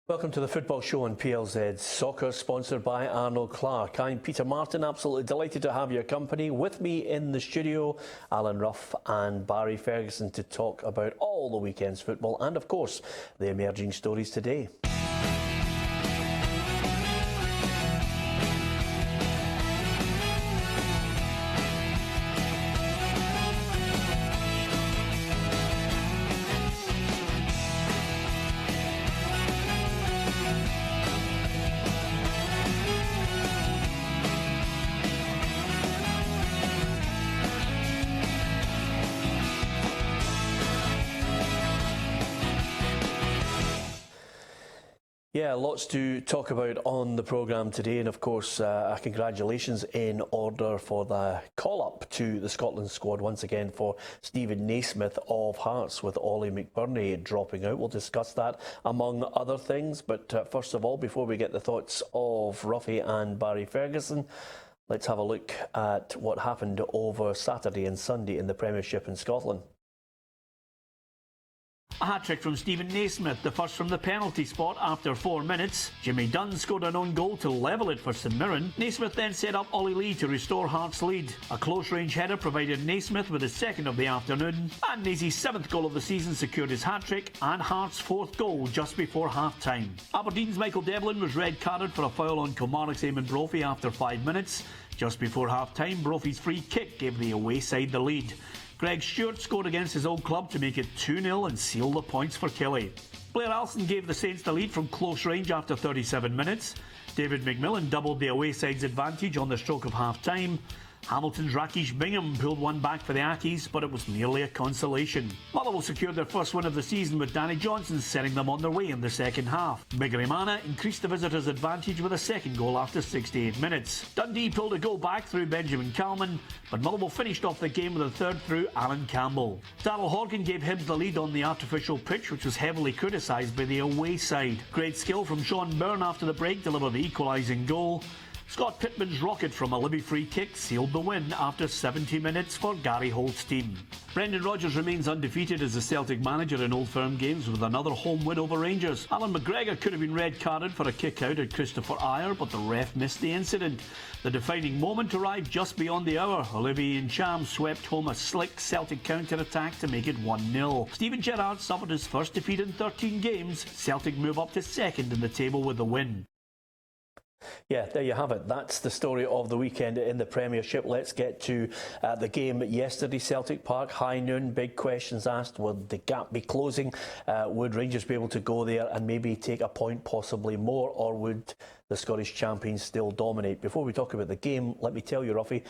Welcome to the Football Show on PLZ Soccer, sponsored by Arnold Clark. I'm Peter Martin, absolutely delighted to have your company. With me in the studio, Alan Ruff and Barry Ferguson to talk about all the weekend's football and, of course, the emerging stories today. Yeah, lots to talk about on the programme today, and of course congratulations in order for the call-up to the Scotland squad once again for Stephen Naismith of Hearts, with Ollie McBurney dropping out. We'll discuss that among other things, but first of all, before we get the thoughts of Ruffy and Barry Ferguson, let's have a look at what happened over Saturday and Sunday in the Premiership in Scotland. A hat-trick from Stephen Naismith, the first from the penalty spot after 4 minutes. Jimmy Dunn scored an own goal to level it for St Mirren. Naismith then set up Ollie Lee to restore Hearts' lead. A close-range header provided Naismith with his second of the afternoon, and Nazy's 7th goal of the season secured his hat-trick and Hearts' 4th goal just before half-time. Aberdeen's Michael Devlin was red-carded for a foul on Kilmarnock's Eamon Brophy after 5 minutes. Just before half-time, Brophy's free kick gave the away side the lead. Greg Stewart scored against his old club to make it 2-0 and seal the points for Killie. Blair Alston gave the Saints the lead from close range after 37 minutes. David McMillan doubled the away side's advantage on the stroke of half-time. Hamilton's Rakesh Bingham pulled one back for the Ackies, but it was merely a consolation. Motherwell secured their first win of the season, with Danny Johnson setting them on their way in the second half. Bigirimana increased the visitors' advantage with a second goal after 68 minutes. Dundee pulled a goal back through Benjamin Kalman, but Motherwell finished off the game with a third through Alan Campbell. Darrell Horgan gave Hibs the lead on the artificial pitch, which was heavily criticised by the away side. Great skill from Sean Byrne after the break delivered the equalising goal. Scott Pittman's rocket from a Libby free kick sealed the win after 70 minutes for Gary Holt's team. Brendan Rodgers remains undefeated as the Celtic manager in Old Firm games with another home win over Rangers. Alan McGregor could have been red-carded for a kick-out at Christopher Ayer, but the ref missed the incident. The defining moment arrived just beyond the hour. Olivier Ncham swept home a slick Celtic counter-attack to make it 1-0. Steven Gerrard suffered his first defeat in 13 games. Celtic move up to second in the table with the win. Yeah, there you have it. That's the story of the weekend in the Premiership. Let's get to the game yesterday, Celtic Park, high noon. Big questions asked. Would the gap be closing? Would Rangers be able to go there and maybe take a point, possibly more? Or would the Scottish champions still dominate? Before we talk about the game, let me tell you, Ruffy,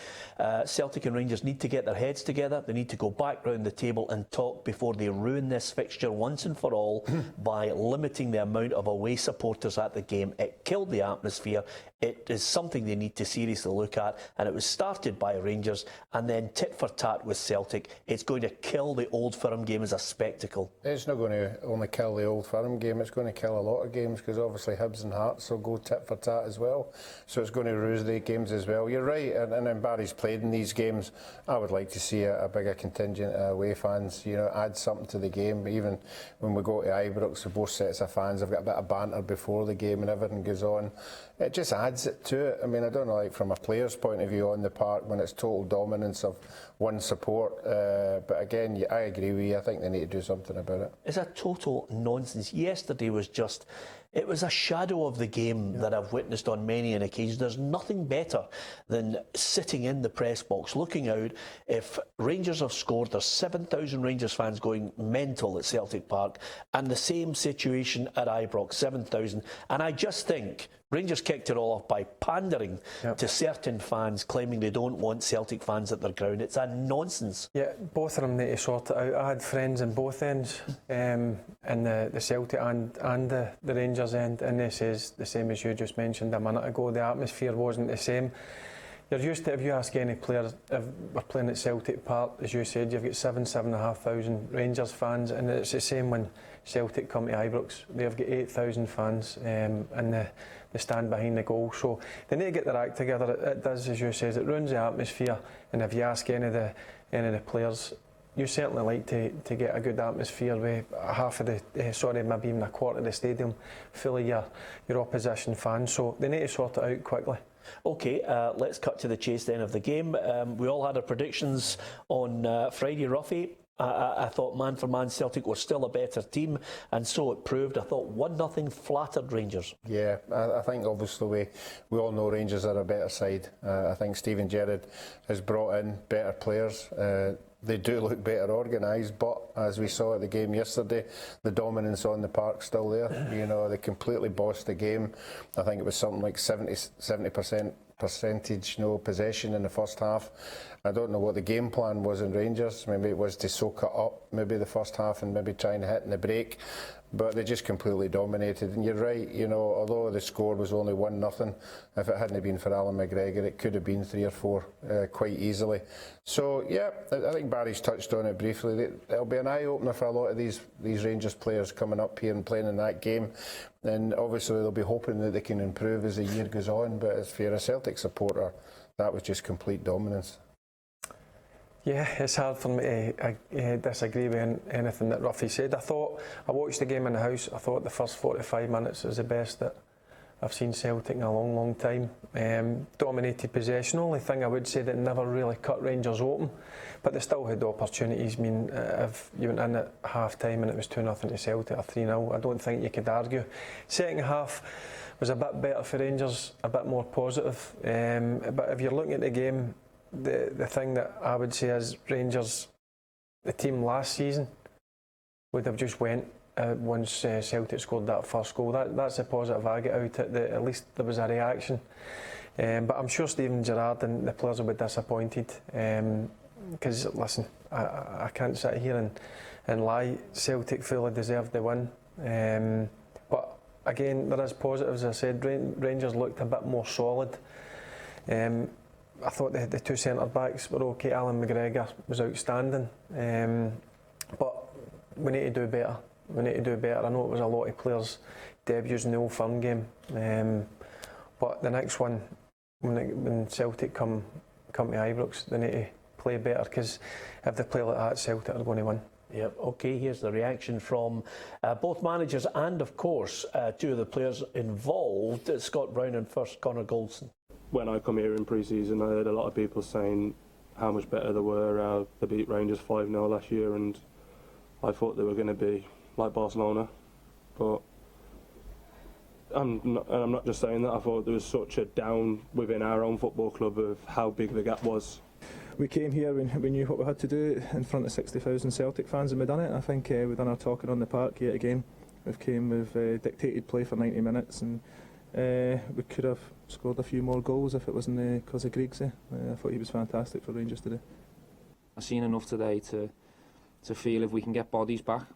Celtic and Rangers need to get their heads together. They need to go back round the table and talk before they ruin this fixture once and for all by limiting the amount of away supporters at the game. It killed the atmosphere. It is something they need to seriously look at, and it was started by Rangers and then tit for tat with Celtic. It's going to kill the Old Firm game as a spectacle. It's not going to only kill the Old Firm game, it's going to kill a lot of games, because obviously Hibs and Hearts will go tit for tat as well, so it's going to lose the games as well. You're right, and Barry's played in these games. I would like to see a bigger contingent of away fans, you know, add something to the game. Even when we go to Ibrox, with both sets of fans have got a bit of banter before the game and everything goes on. It just adds it to it. I mean, I don't know, like from a player's point of view on the park when it's total dominance of one support, but again, I agree with you. I think they need to do something about it. It's a total nonsense. Yesterday was just, it was a shadow of the game that I've witnessed on many an occasion. There's nothing better than sitting in the press box, looking out. If Rangers have scored, there's 7,000 Rangers fans going mental at Celtic Park, and the same situation at Ibrox, 7,000. And I just think Rangers kicked it all off by pandering to certain fans, claiming they don't want Celtic fans at their ground. It's a nonsense. Yeah, both of them need to sort it out. I had friends in both ends, in the Celtic and the Rangers end, and they says the same as you just mentioned a minute ago. The atmosphere wasn't the same. You're used to, if you ask any player, if we're playing at Celtic Park, as you said, you've got 7,500 Rangers fans, and it's the same when Celtic come to Ibrox. They've got 8,000 fans, and they stand behind the goal. So they need to get their act together. It does, as you said, it ruins the atmosphere. And if you ask any of the players, you certainly like to get a good atmosphere with half of the, maybe even a quarter of the stadium full of your opposition fans. So they need to sort it out quickly. OK, let's cut to the chase then of the game. We all had our predictions on Friday, Ruffy. I thought man for man Celtic were still a better team, and so it proved. I thought 1-0 flattered Rangers. Yeah, I think obviously we all know Rangers are a better side. I think Steven Gerrard has brought in better players. They do look better organised, but as we saw at the game yesterday, the dominance on the park's still there. You know, they completely bossed the game. I think it was something like 70% possession in the first half. I don't know what the game plan was in Rangers. Maybe it was to soak it up, maybe the first half, and maybe try and hit in the break. But they just completely dominated. And you're right, you know, although the score was only 1-0, if it hadn't been for Alan McGregor, it could have been 3 or 4 quite easily. So, yeah, I think Barry's touched on it briefly. It'll be an eye-opener for a lot of these Rangers players coming up here and playing in that game. And obviously they'll be hoping that they can improve as the year goes on. But if you're a Celtic supporter, that was just complete dominance. Yeah, it's hard for me to disagree with anything that Ruffy said. I watched the game in the house. I thought the first 45 minutes was the best that I've seen Celtic in a long, long time. Dominated possession. Only thing I would say that never really cut Rangers open, but they still had opportunities. I mean, if you went in at half time and it was 2-0 to Celtic or 3-0, I don't think you could argue. Second half was a bit better for Rangers, a bit more positive. But if you're looking at the game, the thing that I would say is Rangers, the team last season, would have just went once Celtic scored that first goal. That's the positive I get out of it. At least there was a reaction. But I'm sure Steven Gerrard and the players will be disappointed. Because, listen, I can't sit here and lie. Celtic fully deserved the win. But again, there is positives. As I said, Rangers looked a bit more solid. I thought the two centre-backs were okay. Alan McGregor was outstanding. But we need to do better. I know it was a lot of players' debuts in the Old Firm game. But the next one, when Celtic come to Ibrox, they need to play better, because if they play like that, Celtic are going to win. Yep, OK, here's the reaction from both managers and, of course, two of the players involved. Scott Brown and first Connor Goldson. When I come here in pre-season, I heard a lot of people saying how much better they were, how they beat Rangers 5-0 last year, and I thought they were going to be like Barcelona. But I'm not just saying that. I thought there was such a down within our own football club of how big the gap was. We came here when we knew what we had to do in front of 60,000 Celtic fans, and we've done it. I think we've done our talking on the park yet again. We've dictated play for 90 minutes, and we could have scored a few more goals if it wasn't because of Griggsy. I thought he was fantastic for Rangers today. I've seen enough today to feel if we can get bodies back,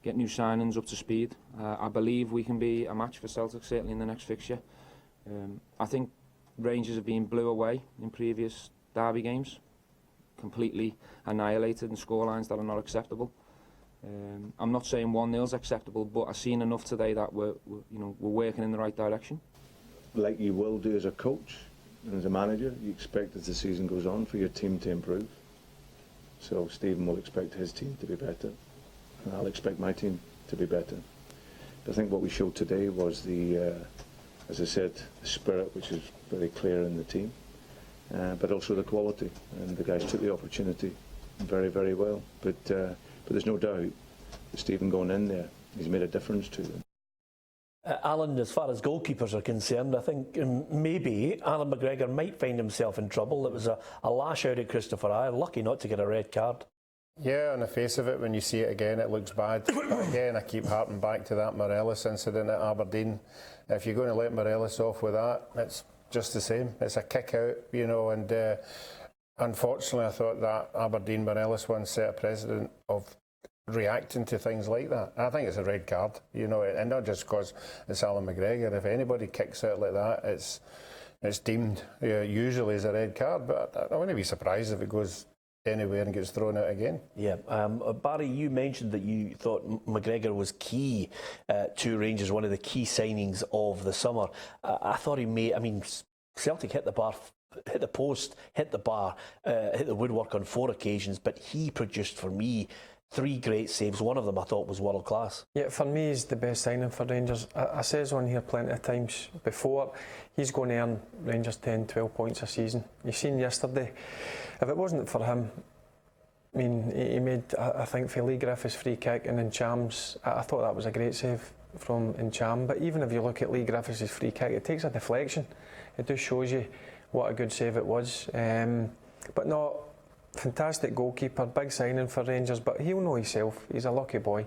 get new signings up to speed. I believe we can be a match for Celtic, certainly in the next fixture. I think Rangers have been blew away in previous derby games, completely annihilated in scorelines that are not acceptable. I'm not saying 1-0 is acceptable, but I've seen enough today that we're working in the right direction. Like you will do as a coach and as a manager, you expect as the season goes on for your team to improve. So Stephen will expect his team to be better, and I'll expect my team to be better. But I think what we showed today was as I said, the spirit, which is very clear in the team, but also the quality, and the guys took the opportunity very, very well. But there's no doubt that Stephen going in there, he's made a difference to them. Alan, as far as goalkeepers are concerned, I think maybe Alan McGregor might find himself in trouble. It was a lash out at Christopher Ayer, lucky not to get a red card. Yeah, on the face of it, when you see it again, it looks bad. But again, I keep harping back to that Morelos incident at Aberdeen. If you're going to let Morelos off with that, it's just the same. It's a kick out, and unfortunately, I thought that Aberdeen Morelos one set a precedent of reacting to things like that. I think it's a red card, and not just because it's Alan McGregor. If anybody kicks out like that, it's deemed usually as a red card. But I wouldn't be surprised if it goes anywhere and gets thrown out again. Yeah, Barry, you mentioned that you thought McGregor was key to Rangers, one of the key signings of the summer. I thought he Celtic hit the bar hit the post, hit the bar, hit the woodwork on 4 occasions, but he produced for me 3 great saves. One of them I thought was world class. Yeah, for me, he's the best signing for Rangers. I says on here plenty of times before, he's going to earn Rangers 10, 12 points a season. You've seen yesterday, if it wasn't for him, I mean, he made, I think, for Lee Griffiths' free kick, and Ncham's, I thought that was a great save from Ncham. But even if you look at Lee Griffiths' free kick, it takes a deflection. It just shows you what a good save it was. But no, fantastic goalkeeper, big signing for Rangers, but he'll know himself. He's a lucky boy.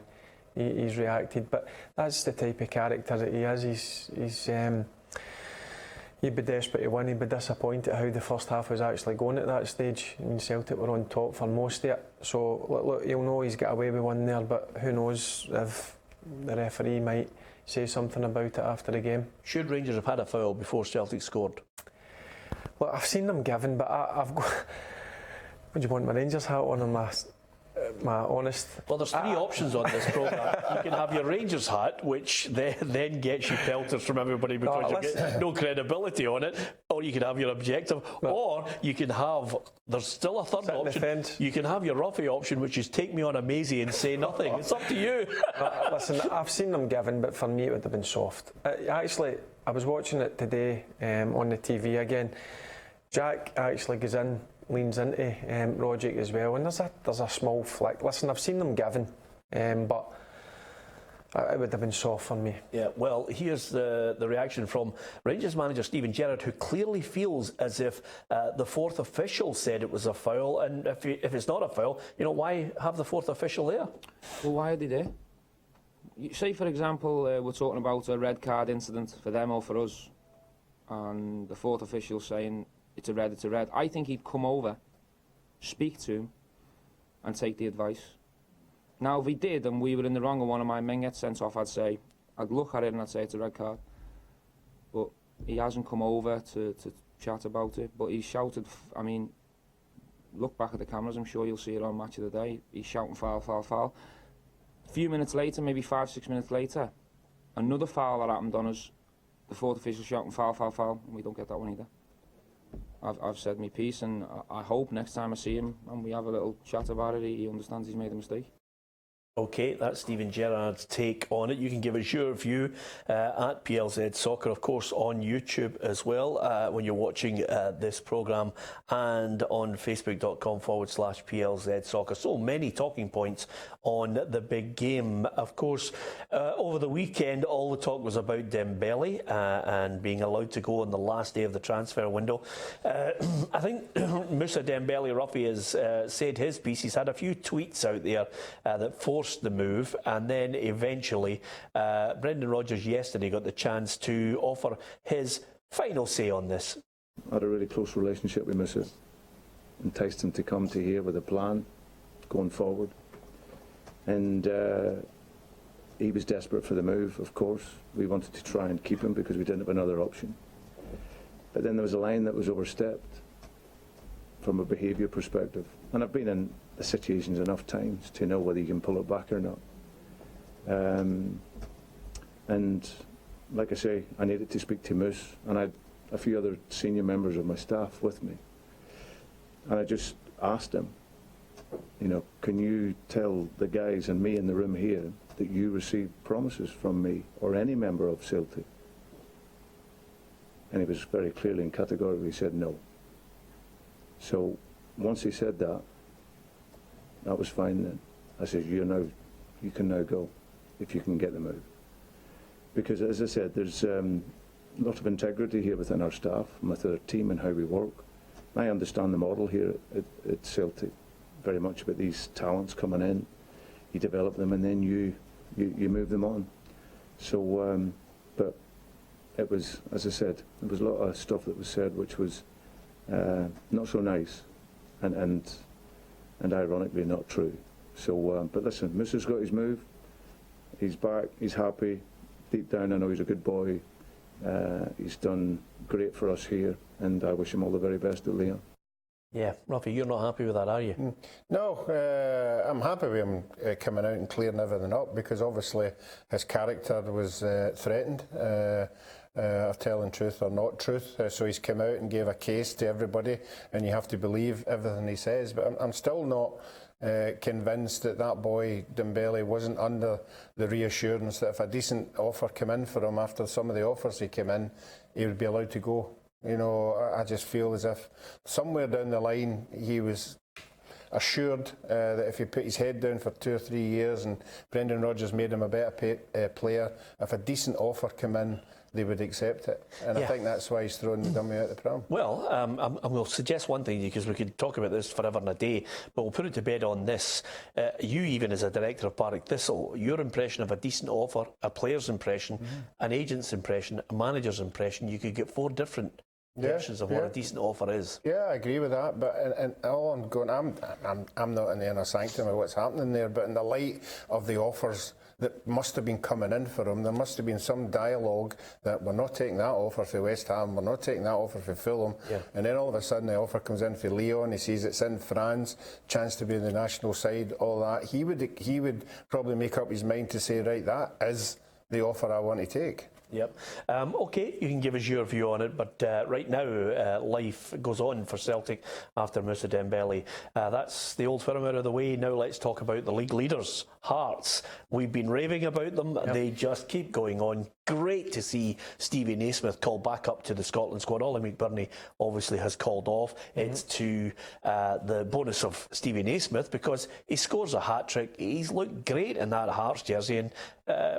He's reacted, but that's the type of character that he is. He'd be desperate to win. He'd be disappointed how the first half was actually going at that stage. I mean, Celtic were on top for most of it, so look, he'll know he's got away with one there, but who knows if the referee might say something about it after the game. Should Rangers have had a foul before Celtic scored? Look, I've seen them given, but I've got... What do you want, my Rangers hat on and my honest... Well, there's 3 options on this programme. You can have your Rangers hat, which then gets you pelters from everybody because you get no credibility on it, or you can have your objective, or you can have... There's still a third option. You can have your roughy option, which is take me on a mazy and say nothing. It's up to you. Listen, I've seen them given, but for me it would have been soft. Actually, I was watching it today on the TV again. Jack actually goes in, leans into Rogic as well, and there's a small flick. Listen, I've seen them given, but it would have been soft for me. Yeah, well, here's the reaction from Rangers manager Steven Gerrard, who clearly feels as if the 4th official said it was a foul, and if it's not a foul, why have the 4th official there? Well, why are they there? Say, for example, we're talking about a red card incident for them or for us, and the 4th official saying it's a red, it's a red. I think he'd come over, speak to him, and take the advice. Now, if he did and we were in the wrong and one of my men gets sent off, I'd look at it and I'd say it's a red card. But he hasn't come over to chat about it. But he shouted, I mean, look back at the cameras, I'm sure you'll see it on Match of the Day. He's shouting foul, foul, foul. A few minutes later, maybe 5-6 minutes later, another foul that happened on us, the 4th official shouting foul, foul, foul, and we don't get that one either. I've said my piece, and I hope next time I see him and we have a little chat about it, he understands he's made a mistake. Okay, that's Steven Gerrard's take on it. You can give us your view at PLZ Soccer, of course, on YouTube as well when you're watching this programme, and on facebook.com/PLZ Soccer. So many talking points on the big game. Of course, over the weekend, all the talk was about Dembele and being allowed to go on the last day of the transfer window. I think Moussa Dembele, Ruffy, has said his piece. He's had a few tweets out there that forced the move, and then eventually Brendan Rodgers yesterday got the chance to offer his final say on this. I had a really close relationship with Moussa. Enticed him to come to here with a plan going forward, and he was desperate for the move. Of course, we wanted to try and keep him because we didn't have another option, but then there was a line that was overstepped from a behaviour perspective, and I've been in the situations enough times to know whether you can pull it back or not. And like I say, I needed to speak to Moose, and I had a few other senior members of my staff with me, and I just asked him, can you tell the guys and me in the room here that you received promises from me or any member of Celtic? And he was very clearly and categorically said no. So once he said that, that was fine then. I said, you can now go if you can get the move. Because as I said, there's a lot of integrity here within our staff and with our team and how we work. I understand the model here at Celtic, very much about these talents coming in. You develop them and then you move them on. So, but it was, as I said, there was a lot of stuff that was said which was not so nice and ironically not true. So, but listen, Moussa's got his move. He's back. He's happy. Deep down, I know he's a good boy. He's done great for us here, and I wish him all the very best at Leon. Yeah, Ruffy, you're not happy with that, are you? No, I'm happy with him coming out and clearing everything up, because obviously his character was threatened. are telling truth or not truth. So he's come out and gave a case to everybody, and you have to believe everything he says. But I'm still not convinced that that boy Dembele wasn't under the reassurance that if a decent offer came in for him after some of the offers he came in, he would be allowed to go. You know, I just feel as if somewhere down the line he was assured that if he put his head down for 2 or 3 years and Brendan Rodgers made him a better player, if a decent offer came in, they would accept it. And I think that's why he's throwing the dummy out the pram. Well, I will suggest one thing, because we could talk about this forever and a day, but we'll put it to bed on this. You, even as a director of Partick Thistle, your impression of a decent offer, a player's impression, an agent's impression, a manager's impression, you could get 4 different versions of what a decent offer is. Yeah, I agree with that, but and all I'm going, I'm not in the inner sanctum of what's happening there, but in the light of the offers that must have been coming in for him, there must have been some dialogue that we're not taking that offer for West Ham, we're not taking that offer for Fulham, and then all of a sudden the offer comes in for Lyon, he sees it's in France, chance to be in the national side, all that. He would probably make up his mind to say, right, that is the offer I want to take. Yep. OK, you can give us your view on it, but right now life goes on for Celtic after Moussa Dembele. That's the Old Firm out of the way. Now let's talk about the league leaders, Hearts. We've been raving about them. They just keep going on. Great to see Stevie Naismith called back up to the Scotland squad. Ollie McBurney obviously has called off. It's to the bonus of Stevie Naismith, because he scores a hat-trick. He's looked great in that Hearts jersey, and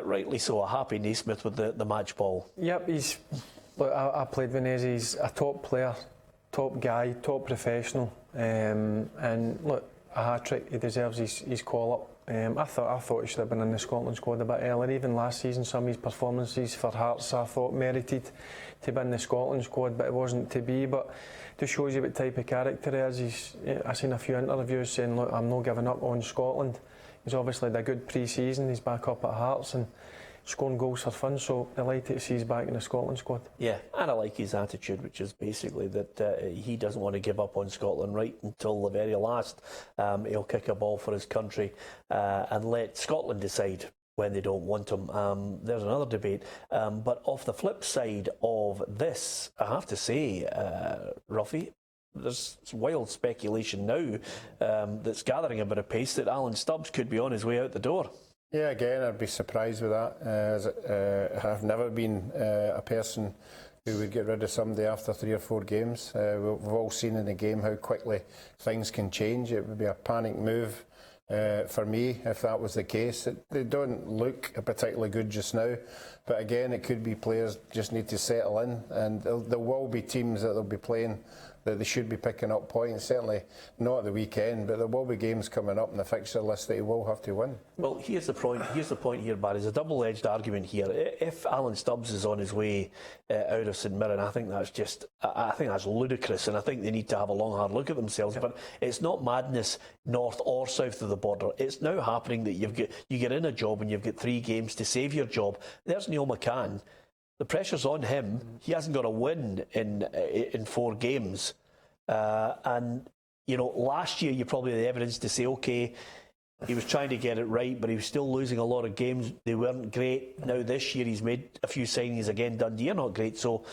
rightly so, a happy Naismith with the match ball. Yep, look, I played with Naisy. He's a top player, top guy, top professional, and look, a hat-trick, he deserves his call-up. I thought he should have been in the Scotland squad a bit earlier. Even last season, some of his performances for Hearts I thought merited to be in the Scotland squad, but it wasn't to be. But just shows you what type of character he is. I've seen a few interviews saying, look, I'm not giving up on Scotland. He's obviously had a good pre-season, he's back up at Hearts and scoring goals for fun, so delighted to see he's back in the Scotland squad. Yeah, and I like his attitude, which is basically that he doesn't want to give up on Scotland right until the very last. He'll kick a ball for his country and let Scotland decide when they don't want him. There's another debate. But off the flip side of this, I have to say, Ruffy, there's wild speculation now that's gathering a bit of pace that Alan Stubbs could be on his way out the door. Yeah, again, I'd be surprised with that. I've never been a person who would get rid of somebody after 3 or 4 games. We've all seen in the game how quickly things can change. It would be a panic move for me if that was the case. They don't look particularly good just now, but again, it could be players just need to settle in, and there will be teams that they'll be playing that they should be picking up points, certainly not at the weekend, but there will be games coming up in the fixture list that he will have to win. Well, here's the point here, Barry. There's a double-edged argument here. If Alan Stubbs is on his way out of St Mirren, I think that's ludicrous, and I think they need to have a long, hard look at themselves. But it's not madness north or south of the border. It's now happening that you get in a job and you've got 3 games to save your job. There's Neil McCann. The pressure's on him. He hasn't got a win in 4 games. And, you know, last year you probably had the evidence to say, OK, he was trying to get it right, but he was still losing a lot of games. They weren't great. Now this year he's made a few signings again. Dundee are not great. So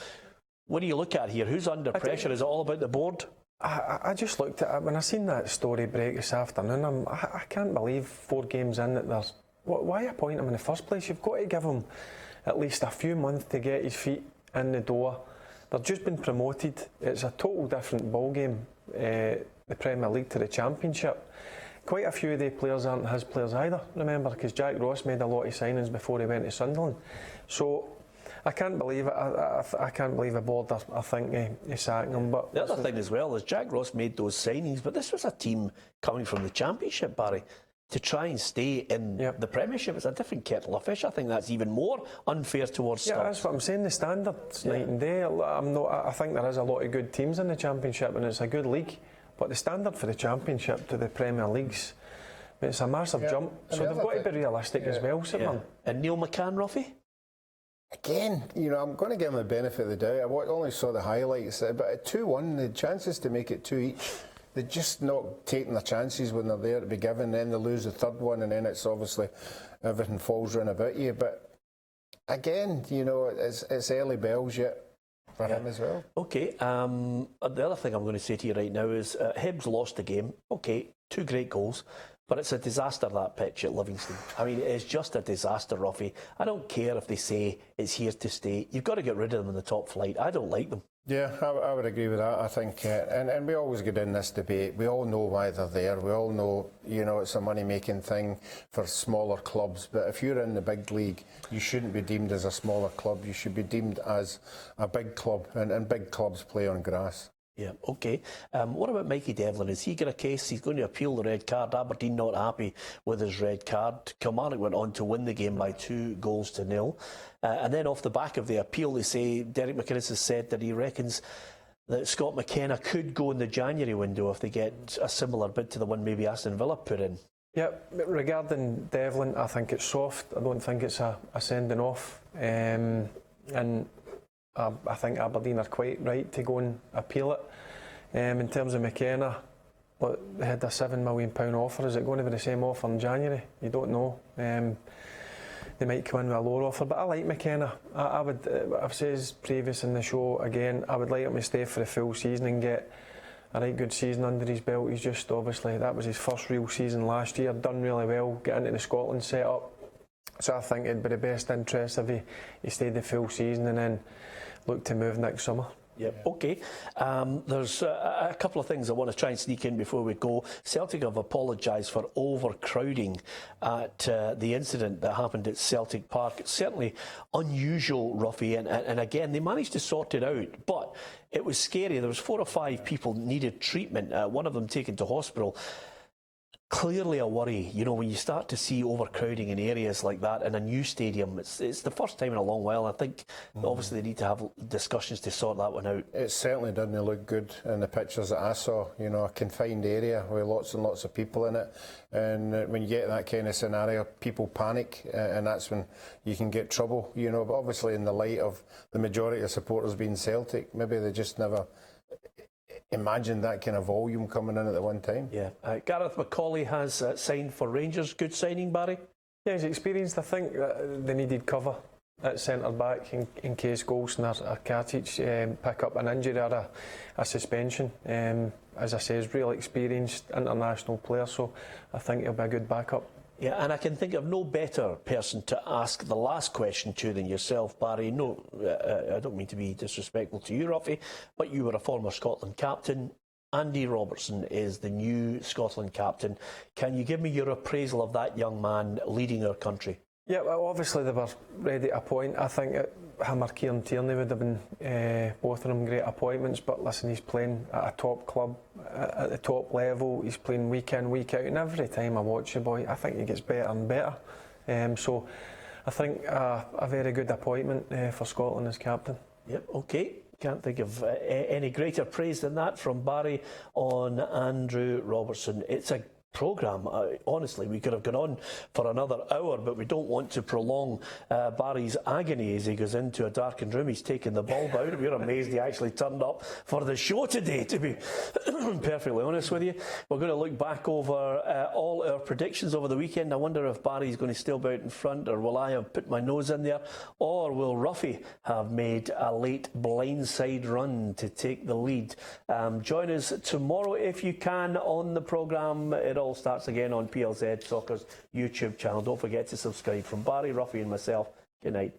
what do you look at here? Who's under pressure? Is it all about the board? I just looked at it. When I seen that story break this afternoon, I can't believe 4 games in that there's... Why appoint him in the first place? You've got to give him at least a few months to get his feet in the door. They've just been promoted. It's a total different ballgame, the Premier League to the Championship. Quite a few of the players aren't his players either, remember, because Jack Ross made a lot of signings before he went to Sunderland. So I can't believe it. I can't believe the board are thinking of sacking him. But the other thing as well is Jack Ross made those signings, but this was a team coming from the Championship, Barry. To try and stay in the Premiership, it's a different kettle of fish. I think that's even more unfair towards Stubbs. Yeah, that's what I'm saying. The standard's night and day. I think there is a lot of good teams in the Championship, and it's a good league. But the standard for the Championship to the Premier Leagues, it's a massive jump. So they've got to be realistic as well, Superman. And Neil McCann, Ruffy? Again, you know, I'm going to give him the benefit of the doubt. I only saw the highlights, but at 2-1, the chances to make it 2 each. They're just not taking their chances when they're there to be given. Then they lose the third one, and then it's obviously everything falls round about you. But again, you know, it's early bells yet for him as well. Okay, the other thing I'm going to say to you right now is Hibs lost the game. Okay, 2 great goals, but it's a disaster, that pitch at Livingston. I mean, it's just a disaster, Ruffy. I don't care if they say it's here to stay. You've got to get rid of them in the top flight. I don't like them. Yeah, I would agree with that. I think, and we always get in this debate. We all know why they're there. We all know, you know, it's a money-making thing for smaller clubs. But if you're in the big league, you shouldn't be deemed as a smaller club. You should be deemed as a big club, and big clubs play on grass. Yeah, okay. What about Mikey Devlin? Has he got a case? He's going to appeal the red card. Aberdeen not happy with his red card. Kilmarnock went on to win the game by 2-0. And then off the back of the appeal, they say Derek McInnes has said that he reckons that Scott McKenna could go in the January window if they get a similar bid to the one maybe Aston Villa put in. Yeah, regarding Devlin, I think it's soft. I don't think it's a sending off. And I think Aberdeen are quite right to go and appeal it. In terms of McKenna, look, they had a £7 million offer. Is it going to be the same offer in January? You don't know. They might come in with a lower offer, but I like McKenna. I've said previous in the show again, I would like him to stay for the full season and get a right good season under his belt. He's just obviously, that was his first real season last year, done really well, get into the Scotland setup. So I think it'd be the best interest if he stayed the full season and then look to move next summer. Yep. Okay. There's a couple of things I want to try and sneak in before we go. Celtic have apologised for overcrowding at the incident that happened at Celtic Park. It's certainly unusual, Ruffy, and again, they managed to sort it out, but it was scary. There was 4 or 5 people needed treatment, one of them taken to hospital. Clearly a worry, you know, when you start to see overcrowding in areas like that in a new stadium. It's the first time in a long while. I think obviously they need to have discussions to sort that one out. It certainly doesn't look good in the pictures that I saw. You know, a confined area with lots and lots of people in it, and when you get that kind of scenario, people panic, and that's when you can get trouble. You know, but obviously in the light of the majority of supporters being Celtic, maybe they just never imagine that kind of volume coming in at the one time. Yeah. Gareth McCauley has signed for Rangers. Good signing, Barry? Yeah, he's experienced. I think that they needed cover at centre back in case Golson or Katic pick up an injury or a suspension. As I say, he's really experienced international player, so I think he'll be a good backup. Yeah, and I can think of no better person to ask the last question to than yourself, Barry. No, I don't mean to be disrespectful to you, Ruffy, but you were a former Scotland captain. Andy Robertson is the new Scotland captain. Can you give me your appraisal of that young man leading our country? Yeah, well, obviously they were ready to appoint. I think him or Kieran Tierney would have been both of them great appointments, but listen, he's playing at a top club, at the top level. He's playing week in, week out, and every time I watch the boy, I think he gets better and better. So I think a very good appointment for Scotland as captain. Yep, okay. Can't think of any greater praise than that from Barry on Andrew Robertson. It's a programme. Honestly, we could have gone on for another hour, but we don't want to prolong Barry's agony as he goes into a darkened room. He's taken the bulb out. We're amazed he actually turned up for the show today, to be perfectly honest with you. We're going to look back over all our predictions over the weekend. I wonder if Barry's going to still be out in front, or will I have put my nose in there, or will Ruffy have made a late blindside run to take the lead? Join us tomorrow if you can on the programme. It all starts again on PLZ Soccer's YouTube channel. Don't forget to subscribe. From Barry, Ruffy and myself, good night.